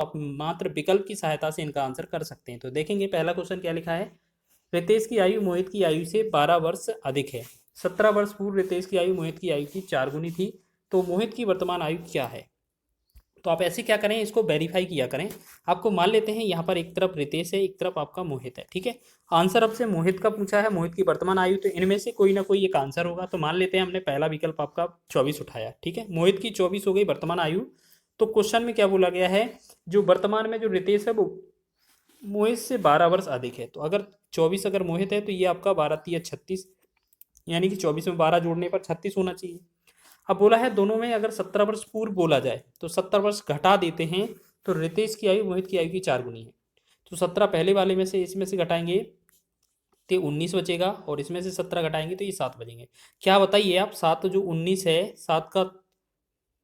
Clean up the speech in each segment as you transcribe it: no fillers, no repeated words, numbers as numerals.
आप मात्र विकल्प की सहायता से इनका आंसर कर सकते हैं। तो देखेंगे पहला क्वेश्चन क्या लिखा है। रितेश की आयु मोहित की आयु से 12 वर्ष अधिक है। 17 वर्ष पूर्व रितेश की आयु मोहित की आयु की 4 गुनी थी। तो मोहित की वर्तमान आयु क्या है। तो आप ऐसे क्या करें, इसको वेरीफाई किया करें। आपको मान लेते हैं यहाँ पर एक तरफ रितेश है, एक तरफ आपका मोहित है, ठीक है। आंसर आपसे मोहित का पूछा है, मोहित की वर्तमान आयु, तो इनमें से कोई ना कोई एक आंसर होगा। तो मान लेते हैं हमने पहला विकल्प आपका 24 उठाया, ठीक है। मोहित की 24 हो गई वर्तमान आयु। तो क्वेश्चन में क्या बोला गया है, जो वर्तमान में जो रितेश है वो मोहित से 12 वर्ष अधिक है। तो अगर 24 अगर मोहित है तो ये आपका 12 तिया 36, यानी कि 24 में 12 जोड़ने पर 36 होना चाहिए। अब बोला है दोनों में अगर 17 वर्ष पूर्व बोला जाए तो 70 वर्ष घटा देते हैं, तो रितेश की आयु मोहित की आयु की 4 गुनी है। तो 17 पहले वाले में से इसमें से घटाएंगे तो 19 बचेगा, और इसमें से 17 घटाएंगे तो ये 7 बचेंगे। क्या बताइए आप, 7 जो 19 है 7 का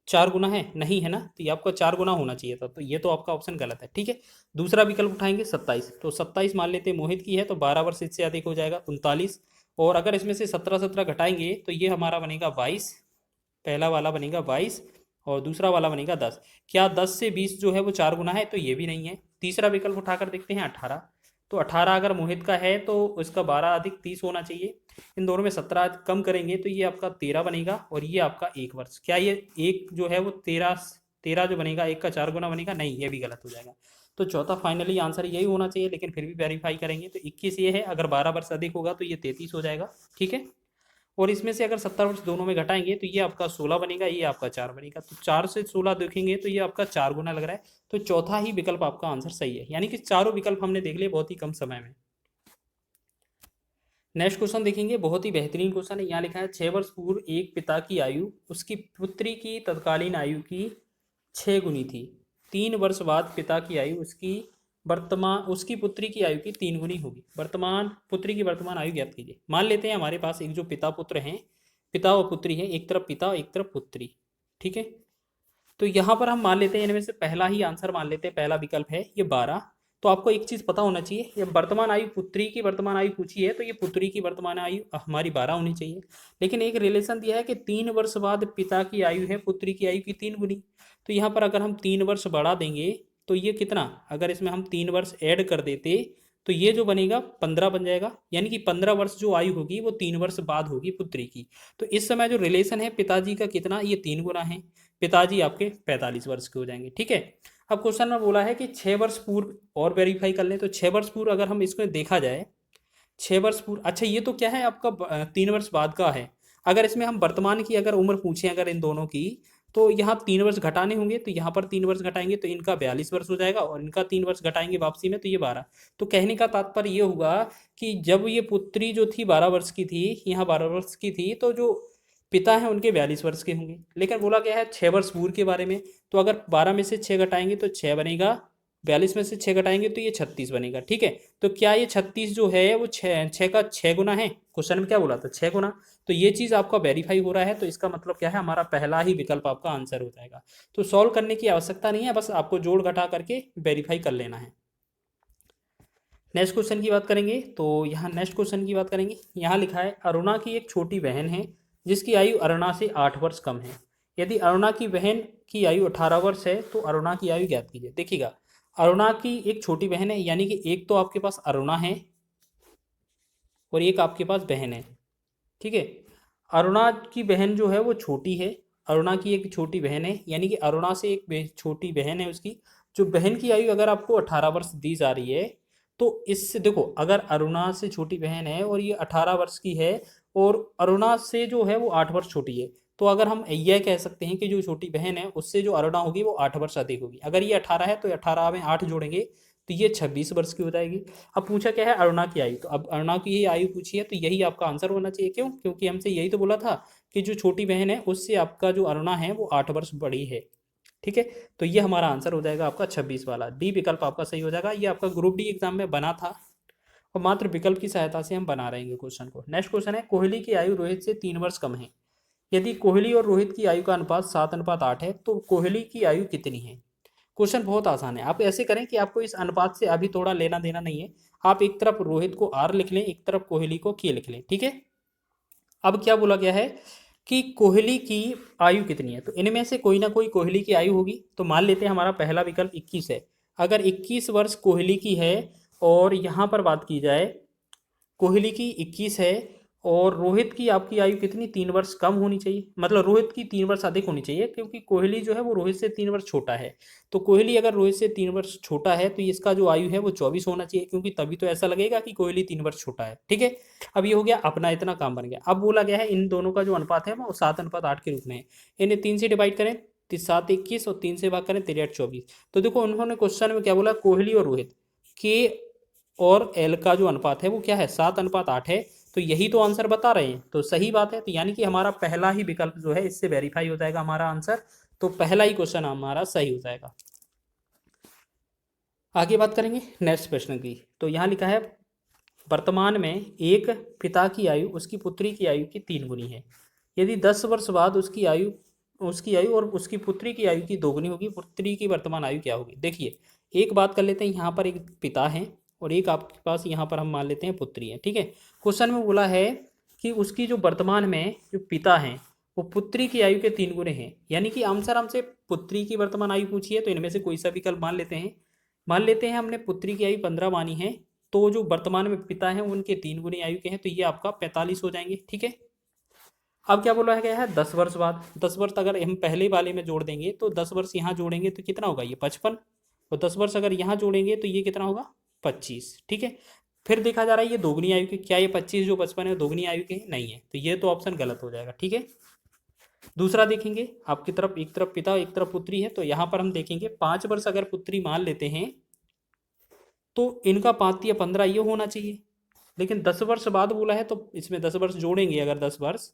4 गुना है, नहीं है ना, तो ये आपका 4 गुना होना चाहिए था। तो ये तो आपका ऑप्शन गलत है, ठीक है। दूसरा विकल्प उठाएंगे 27, तो 27 मान लेते हैं मोहित की है, तो 12 वर्ष इससे अधिक हो जाएगा 39। और अगर इसमें से 17 17 घटाएंगे तो ये हमारा बनेगा 22। पहला वाला बनेगा 22 और दूसरा वाला बनेगा 10। क्या 10 से 20 जो है वो 4 गुना है, तो ये भी नहीं है। तीसरा विकल्प उठाकर देखते हैं 18, तो 18 अगर मोहित का है तो उसका 12 अधिक 30 होना चाहिए। इन दोनों में 17 कम करेंगे तो ये आपका 13 बनेगा, और ये आपका 1 वर्ष। क्या ये एक जो है वो 13 13 जो बनेगा 1 का 4 गुना बनेगा, नहीं, ये भी गलत हो जाएगा। तो चौथा फाइनली आंसर यही होना चाहिए, लेकिन फिर भी वेरीफाई करेंगे तो 21 ये है, अगर 12 वर्ष अधिक होगा तो ये 33 हो जाएगा, ठीक है। और इसमें से अगर 70 वर्ष दोनों में घटाएंगे तो ये आपका 16 बनेगा, ये आपका 4 बनेगा। तो 4 से 16 देखेंगे तो ये आपका 4 गुना लग रहा है। तो चौथा ही विकल्प आपका आंसर सही है, यानी कि चारों विकल्प हमने देख लिए बहुत ही कम समय में। नेक्स्ट क्वेश्चन देखेंगे, बहुत ही बेहतरीन क्वेश्चन है। यहाँ लिखा है 6 वर्ष पूर्व एक पिता की आयु उसकी पुत्री की तत्कालीन आयु की 6 गुनी थी। 3 वर्ष बाद पिता की आयु उसकी पुत्री की आयु की 3 गुनी होगी। वर्तमान पुत्री की वर्तमान आयु ज्ञात कीजिए। मान लेते हैं हमारे पास एक जो पिता पुत्र हैं, पिता और पुत्री है, एक तरफ पिता एक तरफ पुत्री, ठीक है। तो यहाँ पर हम मान लेते हैं इनमें से पहला ही आंसर मान लेते हैं, पहला विकल्प है ये 12। तो आपको एक चीज पता होना चाहिए, ये वर्तमान आयु पुत्री की वर्तमान आयु पूछी है, तो ये पुत्री की वर्तमान आयु हमारी 12 होनी चाहिए। लेकिन एक रिलेशन दिया है कि 3 वर्ष बाद पिता की आयु है पुत्री की आयु की 3 गुनी। तो यहाँ पर अगर हम 3 वर्ष बढ़ा देंगे तो ये कितना, अगर इसमें हम 3 वर्ष ऐड कर देते तो ये जो बनेगा 15 बन जाएगा, यानी कि 15 वर्ष जो आयु होगी वो 3 वर्ष बाद होगी पुत्री की। तो इस समय जो रिलेशन है पिताजी का कितना, ये 3 गुना है। पिताजी आपके 45 वर्ष के हो जाएंगे, ठीक है। अब क्वेश्चन में बोला है कि 6 वर्ष पूर्व, और वेरीफाई कर लें तो 6 वर्ष पूर्व अगर हम इसको देखा जाए, 6 वर्ष पूर्व, अच्छा ये तो क्या है आपका 3 वर्ष बाद का है। अगर इसमें हम वर्तमान की अगर उम्र पूछें अगर इन दोनों की, तो यहाँ 3 वर्ष घटाने होंगे, तो यहाँ पर 3 वर्ष घटाएंगे तो इनका 42 वर्ष हो जाएगा, और इनका 3 वर्ष घटाएंगे वापसी में तो ये 12। तो कहने का तात्पर्य ये हुआ कि जब ये पुत्री जो थी 12 वर्ष की थी, यहाँ 12 वर्ष की थी, तो जो पिता हैं उनके 42 वर्ष के होंगे। लेकिन बोला गया है 6 वर्ष पूर्व के बारे में, तो अगर 12 में से 6 घटाएंगे तो 6 बनेगा, 42 में से 6 घटाएंगे तो ये 36 बनेगा, ठीक है। तो क्या ये 36 जो है वो 6 का 6 गुना है, क्वेश्चन में क्या बोला था 6 गुना। तो ये चीज़ आपका वेरीफाई हो रहा है, तो इसका मतलब क्या है, हमारा पहला ही विकल्प आपका आंसर हो जाएगा। तो सॉल्व करने की आवश्यकता नहीं है, बस आपको जोड़ घटा करके वेरीफाई कर लेना है। नेक्स्ट क्वेश्चन की बात करेंगे, तो यहाँ नेक्स्ट क्वेश्चन की बात करेंगे। यहाँ लिखा है अरुणा की एक छोटी बहन है जिसकी आयु अरुणा से 8 वर्ष कम है। यदि अरुणा की बहन की आयु 18 वर्ष है तो अरुणा की आयु ज्ञात कीजिए। देखिएगा, अरुणा की एक छोटी बहन है, यानी कि एक तो आपके पास अरुणा है और एक आपके पास बहन है, ठीक है। अरुणा की बहन जो है वो छोटी है, अरुणा की एक छोटी बहन है, यानी कि अरुणा से एक छोटी बहन है उसकी। जो बहन की आयु अगर आपको 18 वर्ष दी जा रही है, तो इससे देखो, अगर अरुणा से छोटी बहन है और ये 18 वर्ष की है, और अरुणा से जो है वो 8 वर्ष छोटी है, तो अगर हम यह कह सकते हैं कि जो छोटी बहन है उससे जो अरुणा होगी वो 8 वर्ष अधिक होगी। अगर ये 18 है तो 18 में 8 जोड़ेंगे तो ये 26 वर्ष की हो जाएगी। अब पूछा क्या है अरुणा की आयु, तो अब अरुणा की ही आयु पूछी है, तो यही आपका आंसर होना चाहिए। क्यों, क्योंकि हमसे यही तो बोला था कि जो छोटी बहन है उससे आपका जो अरुणा है वो 8 वर्ष बड़ी है, ठीक है। तो ये हमारा आंसर हो जाएगा आपका 26 वाला, डी विकल्प आपका सही हो जाएगा। ये आपका ग्रुप डी एग्जाम में बना था, और मात्र विकल्प की सहायता से हम बना रहेंगे क्वेश्चन को। नेक्स्ट क्वेश्चन है, कोहली की आयु रोहित से 3 वर्ष कम है। यदि कोहली और रोहित की आयु का अनुपात 7:8 है तो कोहली की आयु कितनी है। क्वेश्चन बहुत आसान है, आप ऐसे करें कि आपको इस अनुपात से अभी थोड़ा लेना देना नहीं है। आप एक तरफ रोहित को आर लिख लें, एक तरफ कोहली को के लिख लें, ठीक है। अब क्या बोला गया है कि कोहली की आयु कितनी है। तो इनमें से कोई ना कोई कोहली की आयु होगी। तो मान लेते हैं हमारा पहला विकल्प 21 है। अगर 21 वर्ष कोहली की है और यहाँ पर बात की जाए कोहली की 21 है और रोहित की आपकी आयु कितनी 3 वर्ष कम होनी चाहिए, मतलब रोहित की 3 वर्ष अधिक होनी चाहिए, क्योंकि कोहली जो है वो रोहित से 3 वर्ष छोटा है। तो कोहली अगर रोहित से 3 वर्ष छोटा है तो इसका जो आयु है वो 24 होना चाहिए, क्योंकि तभी तो ऐसा लगेगा कि कोहली 3 वर्ष छोटा है। ठीक है, अब ये हो गया अपना इतना काम बन गया। अब बोला गया है इन दोनों का जो अनुपात है वो 7:8 के रूप में है। इन्हें 3 से डिवाइड करें 7 21 और 3 से भाग करें 3 8 24। तो देखो उन्होंने क्वेश्चन में क्या बोला, कोहली और रोहित के और एल का जो अनुपात है वो क्या है 7:8 है। तो यही तो आंसर बता रहे हैं, तो सही बात है। तो यानी कि हमारा पहला ही विकल्प जो है इससे वेरीफाई हो जाएगा हमारा आंसर। तो पहला ही क्वेश्चन हमारा सही हो जाएगा। आगे बात करेंगे नेक्स्ट प्रश्न की। तो यहाँ लिखा है वर्तमान में एक पिता की आयु उसकी पुत्री की आयु की 3 गुनी है। यदि 10 वर्ष बाद उसकी आयु और उसकी पुत्री की आयु की 2 गुनी होगी, पुत्री की वर्तमान आयु क्या होगी। देखिए एक बात कर लेते हैं, यहाँ पर एक पिता है और एक आपके पास यहाँ पर हम मान लेते हैं पुत्री है। ठीक है, क्वेश्चन में बोला है कि उसकी जो वर्तमान में जो पिता हैं वो पुत्री की आयु के 3 गुने हैं। यानी कि आंसर हमसे पुत्री की वर्तमान आयु पूछी है, तो इनमें से कोई सा विकल्प मान लेते हैं हमने पुत्री की आयु 15 मानी है, तो जो वर्तमान में पिता हैं उनके 3 गुनी आयु के हैं, तो ये आपका 45 हो जाएंगे। ठीक है, अब क्या बोला गया है 10 वर्ष बाद। 10 वर्ष अगर हम पहले वाले में जोड़ देंगे तो 10 वर्ष यहाँ जोड़ेंगे तो कितना होगा, ये 55, और 10 वर्ष अगर यहाँ जोड़ेंगे तो ये कितना होगा 25। ठीक है, फिर देखा जा रहा है ये दोगुनी आयु के, क्या ये 25 जो 55 है दोगुनी आयु के नहीं है, तो ये तो ऑप्शन गलत हो जाएगा। ठीक है, दूसरा देखेंगे आपकी तरफ, एक तरफ पिता एक तरफ पुत्री है, तो यहाँ पर हम देखेंगे 5 वर्ष अगर पुत्री मान लेते हैं तो इनका 5 या 15 ये होना चाहिए। लेकिन 10 वर्ष बाद बोला है तो इसमें 10 वर्ष जोड़ेंगे अगर 10 वर्ष,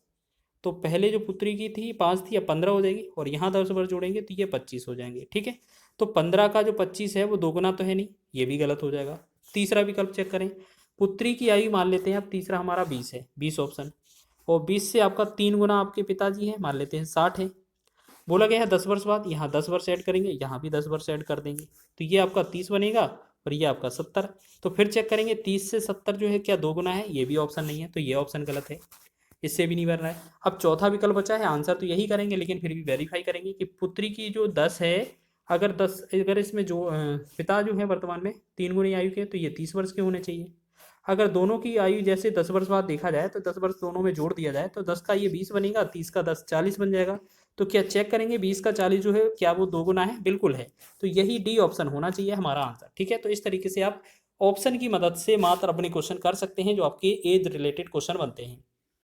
तो पहले जो पुत्री की थी 5 थी, या 15 हो जाएगी, और यहाँ 10 वर्ष जोड़ेंगे तो ये 25 हो जाएंगे। ठीक है, तो 15 का जो 25 है वो 2 गुना तो है नहीं, ये भी गलत हो जाएगा। तीसरा विकल्प चेक करें, पुत्री की आयु मान लेते हैं अब तीसरा हमारा 20 है, 20 ऑप्शन, और 20 से आपका 3 गुना आपके पिताजी है, मान लेते हैं 60 है। बोला गया है 10 वर्ष बाद, यहाँ 10 वर्ष ऐड करेंगे, यहाँ भी 10 वर्ष ऐड कर देंगे, तो ये आपका 30 बनेगा और ये आपका 70। तो फिर चेक करेंगे 30 से 70 जो है क्या 2 गुना है, ये भी ऑप्शन नहीं है, तो ये ऑप्शन गलत है, इससे भी नहीं बन रहा है। अब चौथा विकल्प बचा है, आंसर तो यही करेंगे लेकिन फिर भी वेरीफाई करेंगे कि पुत्री की जो 10 है, अगर इसमें जो पिता जो है वर्तमान में 3 गुनी आयु के, तो ये 30 वर्ष के होने चाहिए। अगर दोनों की आयु जैसे 10 वर्ष बाद देखा जाए तो 10 वर्ष दोनों में जोड़ दिया जाए तो 10 का ये 20 बनेगा, 30 का 10 40 बन जाएगा। तो क्या चेक करेंगे 20 का 40 जो है क्या वो 2 गुना है, बिल्कुल है। तो यही डी ऑप्शन होना चाहिए हमारा आंसर। ठीक है, तो इस तरीके से आप ऑप्शन की मदद से मात्र अपने क्वेश्चन कर सकते हैं जो आपके एज रिलेटेड क्वेश्चन बनते हैं।